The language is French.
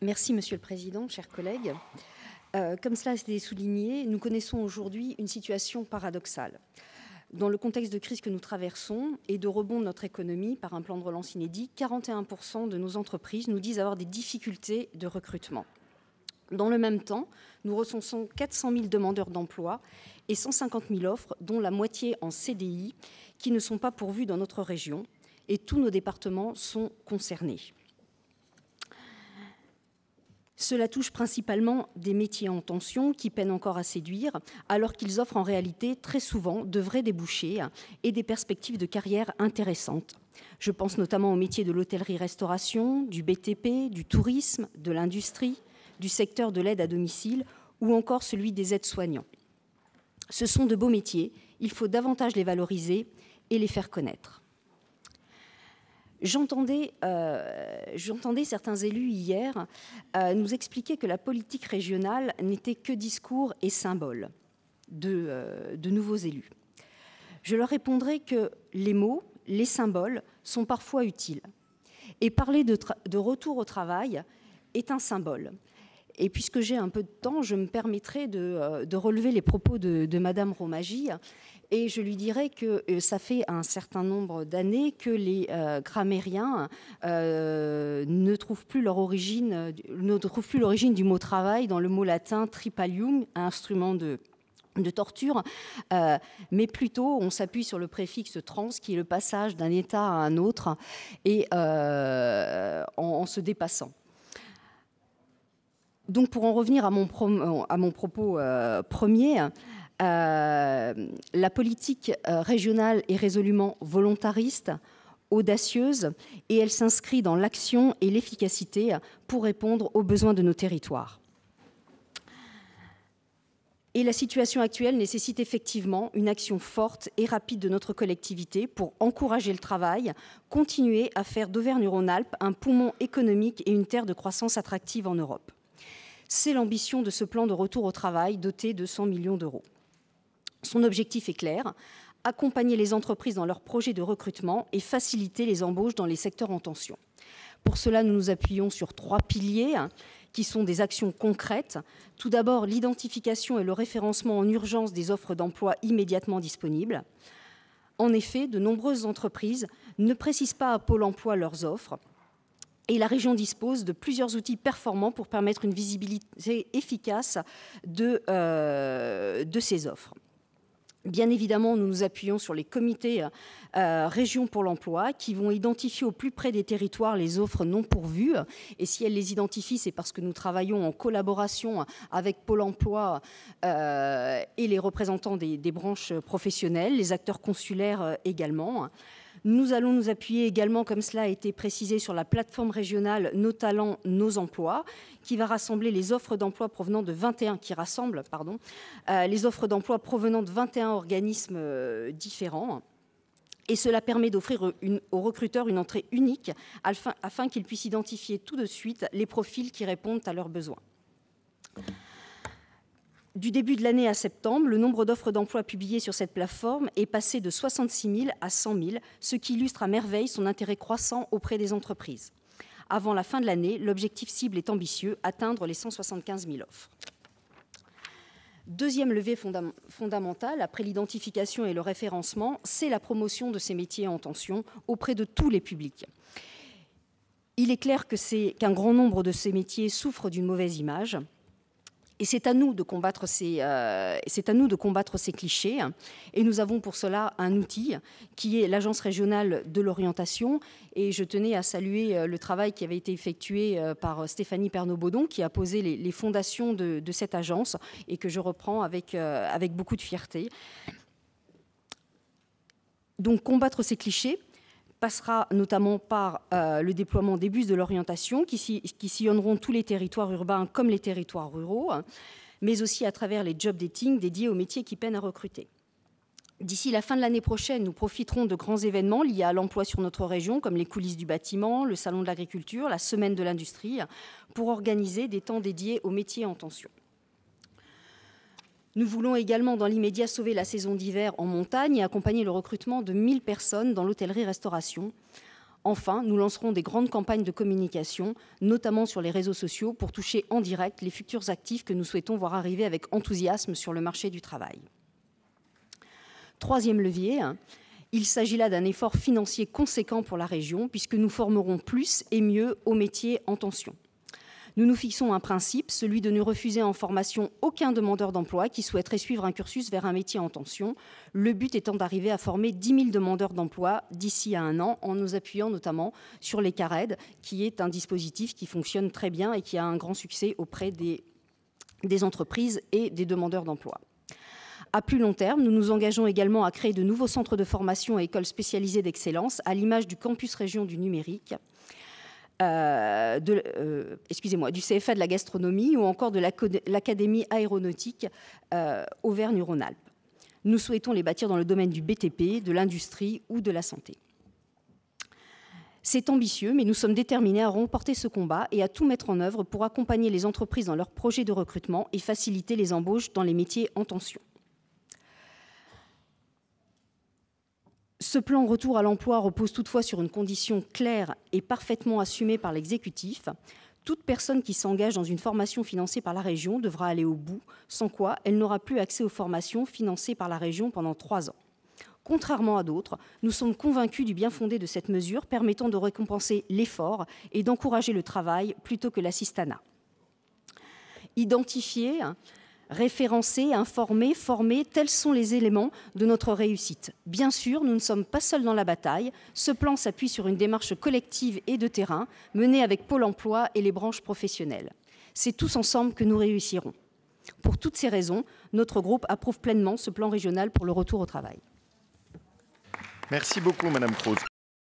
Merci, Monsieur le Président, chers collègues. Comme cela a été souligné, nous connaissons aujourd'hui une situation paradoxale. Dans le contexte de crise que nous traversons et de rebond de notre économie par un plan de relance inédit, 41% de nos entreprises nous disent avoir des difficultés de recrutement. Dans le même temps, nous recensons 400 000 demandeurs d'emploi et 150 000 offres, dont la moitié en CDI, qui ne sont pas pourvues dans notre région, et tous nos départements sont concernés. Cela touche principalement des métiers en tension qui peinent encore à séduire, alors qu'ils offrent en réalité très souvent de vrais débouchés et des perspectives de carrière intéressantes. Je pense notamment aux métiers de l'hôtellerie-restauration, du BTP, du tourisme, de l'industrie, du secteur de l'aide à domicile ou encore celui des aides-soignants. Ce sont de beaux métiers, il faut davantage les valoriser et les faire connaître. J'entendais certains élus hier nous expliquer que la politique régionale n'était que discours et symboles de nouveaux élus. Je leur répondrai que les mots, les symboles sont parfois utiles. Et parler de retour au travail est un symbole. Et puisque j'ai un peu de temps, je me permettrai de relever les propos de Madame Romagy. Et je lui dirais que ça fait un certain nombre d'années que les grammairiens ne trouvent plus l'origine du mot travail dans le mot latin tripalium, instrument de torture, mais plutôt on s'appuie sur le préfixe trans qui est le passage d'un état à un autre et en se dépassant. Donc pour en revenir à mon propos premier, la politique régionale est résolument volontariste, audacieuse, et elle s'inscrit dans l'action et l'efficacité pour répondre aux besoins de nos territoires. Et la situation actuelle nécessite effectivement une action forte et rapide de notre collectivité pour encourager le travail, continuer à faire d'Auvergne-Rhône-Alpes un poumon économique et une terre de croissance attractive en Europe. C'est l'ambition de ce plan de retour au travail doté de 100 millions d'euros. Son objectif est clair, accompagner les entreprises dans leurs projets de recrutement et faciliter les embauches dans les secteurs en tension. Pour cela, nous nous appuyons sur 3 piliers qui sont des actions concrètes. Tout d'abord, l'identification et le référencement en urgence des offres d'emploi immédiatement disponibles. En effet, de nombreuses entreprises ne précisent pas à Pôle emploi leurs offres. Et la région dispose de plusieurs outils performants pour permettre une visibilité efficace de ces offres. Bien évidemment, nous nous appuyons sur les comités régions pour l'emploi qui vont identifier au plus près des territoires les offres non pourvues. Et si elles les identifient, c'est parce que nous travaillons en collaboration avec Pôle emploi et les représentants des branches professionnelles, les acteurs consulaires également. Nous allons nous appuyer également, comme cela a été précisé, sur la plateforme régionale Nos talents, nos emplois, qui va rassembler les offres d'emploi provenant de 21, les offres d'emploi provenant de 21 organismes différents. Et cela permet d'offrir aux recruteurs une entrée unique afin qu'ils puissent identifier tout de suite les profils qui répondent à leurs besoins. Du début de l'année à septembre, le nombre d'offres d'emploi publiées sur cette plateforme est passé de 66 000 à 100 000, ce qui illustre à merveille son intérêt croissant auprès des entreprises. Avant la fin de l'année, l'objectif cible est ambitieux, atteindre les 175 000 offres. Deuxième levier fondamental, après l'identification et le référencement, c'est la promotion de ces métiers en tension auprès de tous les publics. Il est clair qu'un grand nombre de ces métiers souffrent d'une mauvaise image. Et c'est à nous de combattre ces clichés. Et nous avons pour cela un outil qui est l'Agence régionale de l'orientation. Et je tenais à saluer le travail qui avait été effectué par Stéphanie Pernaut-Baudon, qui a posé les fondations de cette agence et que je reprends avec beaucoup de fierté. Donc combattre ces clichés passera notamment par le déploiement des bus de l'orientation qui sillonneront tous les territoires urbains comme les territoires ruraux, mais aussi à travers les job dating dédiés aux métiers qui peinent à recruter. D'ici la fin de l'année prochaine, nous profiterons de grands événements liés à l'emploi sur notre région, comme les coulisses du bâtiment, le salon de l'agriculture, la semaine de l'industrie, pour organiser des temps dédiés aux métiers en tension. Nous voulons également, dans l'immédiat, sauver la saison d'hiver en montagne et accompagner le recrutement de 1000 personnes dans l'hôtellerie-restauration. Enfin, nous lancerons des grandes campagnes de communication, notamment sur les réseaux sociaux, pour toucher en direct les futurs actifs que nous souhaitons voir arriver avec enthousiasme sur le marché du travail. Troisième levier, il s'agit là d'un effort financier conséquent pour la région, puisque nous formerons plus et mieux aux métiers en tension. Nous nous fixons un principe, celui de ne refuser en formation aucun demandeur d'emploi qui souhaiterait suivre un cursus vers un métier en tension, le but étant d'arriver à former 10 000 demandeurs d'emploi d'ici à 1 an, en nous appuyant notamment sur les CARED, qui est un dispositif qui fonctionne très bien et qui a un grand succès auprès des entreprises et des demandeurs d'emploi. À plus long terme, nous nous engageons également à créer de nouveaux centres de formation et écoles spécialisées d'excellence, à l'image du campus région du numérique, du CFA de la gastronomie ou encore de l'Académie aéronautique Auvergne-Rhône-Alpes. Nous souhaitons les bâtir dans le domaine du BTP, de l'industrie ou de la santé. C'est ambitieux, mais nous sommes déterminés à remporter ce combat et à tout mettre en œuvre pour accompagner les entreprises dans leurs projets de recrutement et faciliter les embauches dans les métiers en tension. Ce plan retour à l'emploi repose toutefois sur une condition claire et parfaitement assumée par l'exécutif. Toute personne qui s'engage dans une formation financée par la région devra aller au bout, sans quoi elle n'aura plus accès aux formations financées par la région pendant 3 ans. Contrairement à d'autres, nous sommes convaincus du bien-fondé de cette mesure permettant de récompenser l'effort et d'encourager le travail plutôt que l'assistanat. Identifier, référencer, informer, former, tels sont les éléments de notre réussite. Bien sûr, nous ne sommes pas seuls dans la bataille. Ce plan s'appuie sur une démarche collective et de terrain menée avec Pôle emploi et les branches professionnelles. C'est tous ensemble que nous réussirons. Pour toutes ces raisons, notre groupe approuve pleinement ce plan régional pour le retour au travail. Merci beaucoup, Madame Croze.